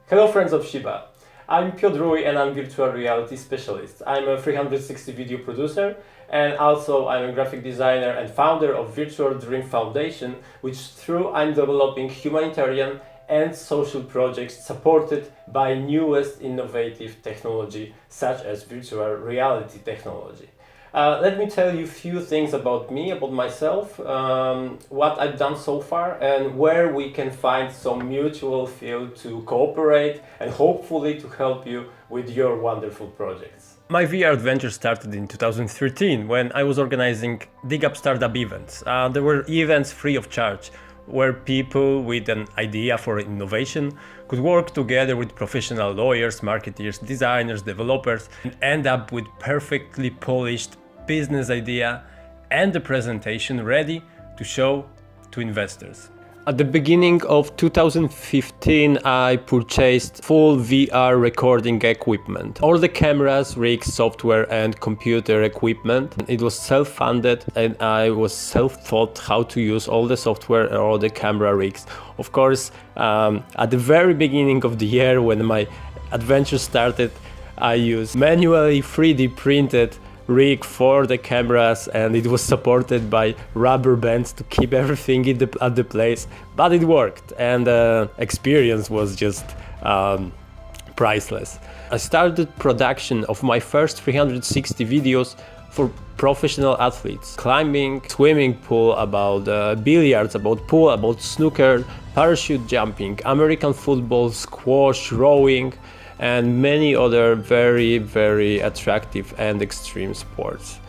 Hello friends of Sheba. I'm Piotr Loj and I'm virtual reality specialist. I'm a 360 video producer and also I'm a graphic designer and founder of Virtual Dream Foundation, which through I'm developing humanitarian and social projects supported by newest innovative technology such as virtual reality technology. Let me tell you a few things about me, about myself, what I've done so far and where we can find some mutual field to cooperate and hopefully to help you with your wonderful projects. My VR adventure started in 2013 when I was organizing Dig Up Startup events. There were events free of charge where people with an idea for innovation could work together with professional lawyers, marketers, designers, developers, and end up with perfectly polished business idea and the presentation ready to show to investors. At the beginning of 2015, I purchased full VR recording equipment. All the cameras, rigs, software and computer equipment. It was self-funded and I was self-taught how to use all the software and all the camera rigs. Of course, at the very beginning of the year when my adventure started, I used manually 3D printed rig for the cameras and it was supported by rubber bands to keep everything at the place, but it worked and the experience was just priceless. I started production of my first 360 videos for professional athletes, climbing, swimming pool, about billiards, about pool, about snooker, parachute jumping, American football, squash, rowing, and many other very attractive and extreme sports.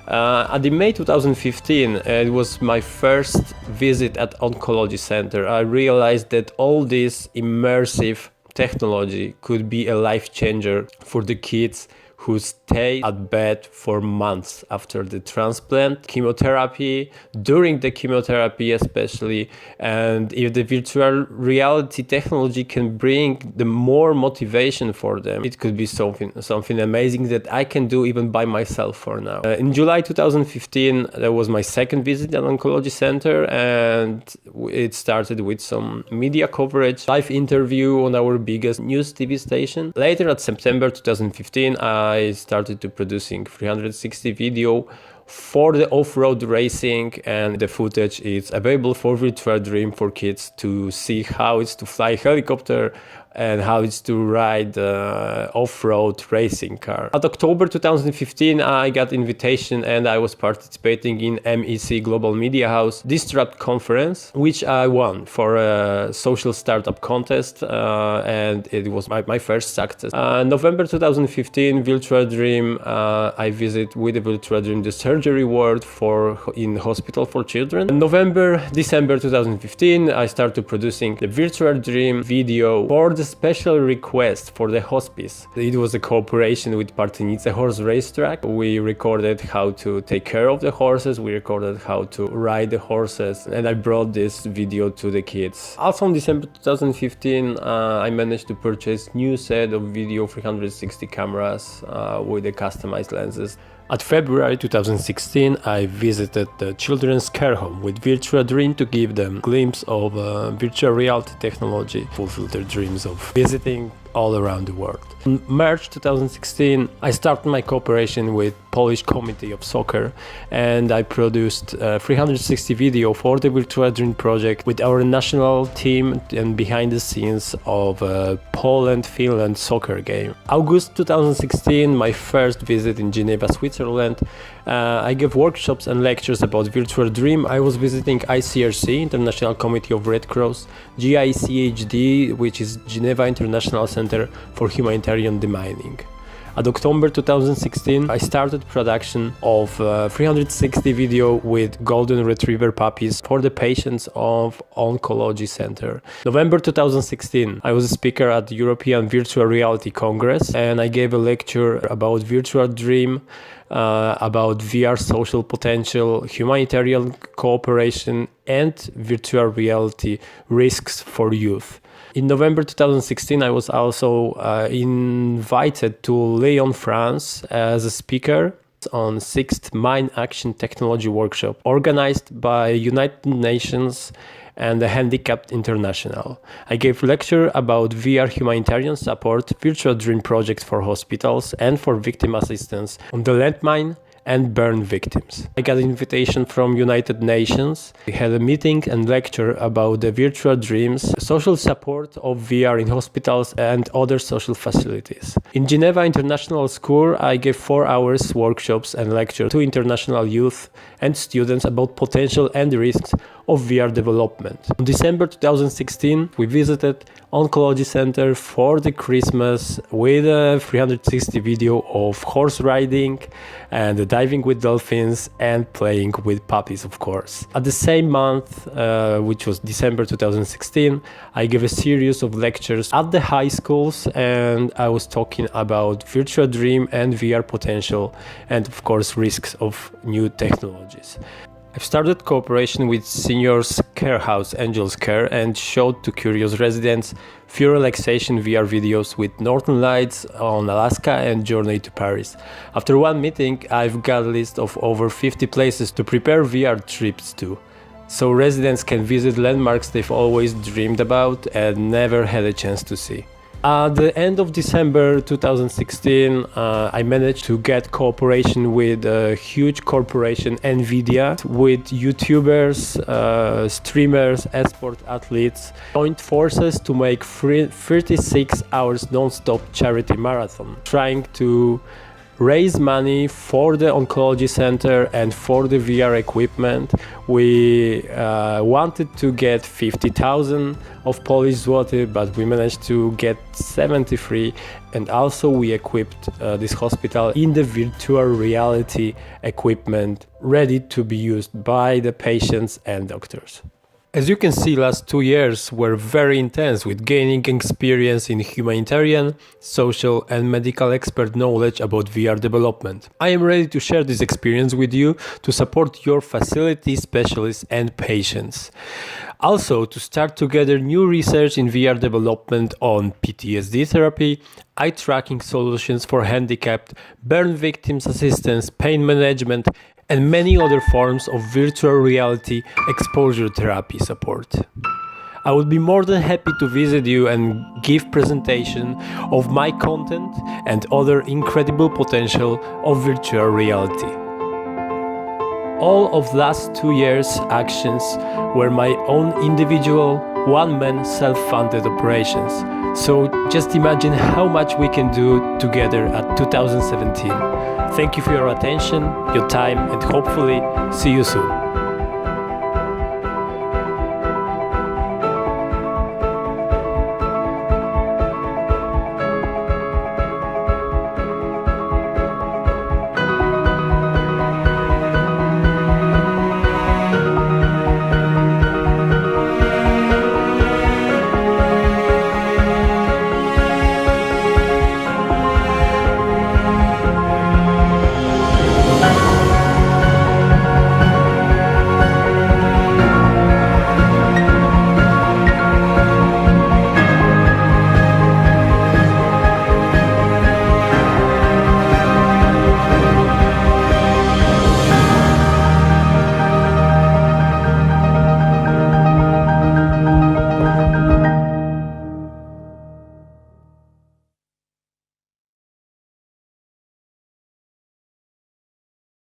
At the May 2015, it was my first visit at Oncology Center. I realized that all this immersive technology could be a life changer for the kids who stay at bed for months after the transplant, chemotherapy, during the chemotherapy especially, and if the virtual reality technology can bring the more motivation for them, it could be something amazing that I can do even by myself for now. In July 2015, there was my second visit at Oncology Center and it started with some media coverage, live interview on our biggest news TV station. Later at September 2015, I started to producing 360 video for the off-road racing and the footage is available for Virtual Dream for kids to see how it's to fly a helicopter and how it's to ride off-road racing car. At October 2015, I got invitation and I was participating in MEC Global Media House Disrupt conference, which I won for a social startup contest and it was my first success. November 2015, Virtual Dream, I visit with the Virtual Dream the surgery ward in hospital for children. In December 2015, I started producing the Virtual Dream video for the special request for the hospice. It was a cooperation with Partenice horse racetrack. We recorded how to take care of the horses, we recorded how to ride the horses, and I brought this video to the kids. Also in December 2015, I managed to purchase new set of video 360 cameras with the customized lenses. At February 2016, I visited the children's care home with Virtual Dream to give them a glimpse of virtual reality technology, fulfill their dreams of visiting all around the world. In March 2016, I started my cooperation with Polish Committee of Soccer and I produced a 360 video for the Virtual Dream project with our national team and behind the scenes of a Poland-Finland soccer game. August 2016, my first visit in Geneva, Switzerland. I gave workshops and lectures about Virtual Dream. I was visiting ICRC, International Committee of Red Cross, GICHD, which is Geneva International Center for Humanitarian Demining. At October 2016, I started production of 360 video with golden retriever puppies for the patients of Oncology Center. November 2016, I was a speaker at the European Virtual Reality Congress and I gave a lecture about Virtual Dream, about VR social potential, humanitarian cooperation and virtual reality risks for youth. In November 2016, I was also invited to Lyon, France as a speaker on 6th Mine Action Technology Workshop organized by United Nations and the Handicapped International. I gave lecture about VR humanitarian support, virtual dream projects for hospitals and for victim assistance on the landmine and burn victims. I got an invitation from United Nations. We had a meeting and lecture about the virtual dreams, social support of VR in hospitals and other social facilities. In Geneva International School, I gave 4 hours workshops and lecture to international youth and students about potential and risks of VR development. In December 2016, we visited Oncology Center for the Christmas with a 360 video of horse riding and diving with dolphins and playing with puppies, of course. At the same month, which was December 2016, I gave a series of lectures at the high schools, and I was talking about virtual dream and VR potential and, of course, risks of new technologies. I've started cooperation with Seniors Care House Angels Care and showed to curious residents few relaxation VR videos with Northern Lights on Alaska and Journey to Paris. After one meeting, I've got a list of over 50 places to prepare VR trips to, so residents can visit landmarks they've always dreamed about and never had a chance to see. At the end of December 2016, I managed to get cooperation with a huge corporation, NVIDIA, with YouTubers, streamers, esport athletes, joined forces to make 36 hours non-stop charity marathon, trying to raise money for the oncology center and for the VR equipment. We wanted to get 50,000 of Polish zloty, but we managed to get 73, and also we equipped this hospital in the virtual reality equipment ready to be used by the patients and doctors. As you can see, last 2 years were very intense with gaining experience in humanitarian, social and medical expert knowledge about VR development. I am ready to share this experience with you to support your facility specialists and patients. Also, to start together new research in VR development on PTSD therapy, eye tracking solutions for handicapped, burn victims assistance, pain management, and many other forms of virtual reality exposure therapy support. I would be more than happy to visit you and give presentation of my content and other incredible potential of virtual reality. All of last 2 years' actions were my own individual, one-man self-funded operations. So just imagine how much we can do together at 2017. Thank you for your attention, your time, and hopefully see you soon.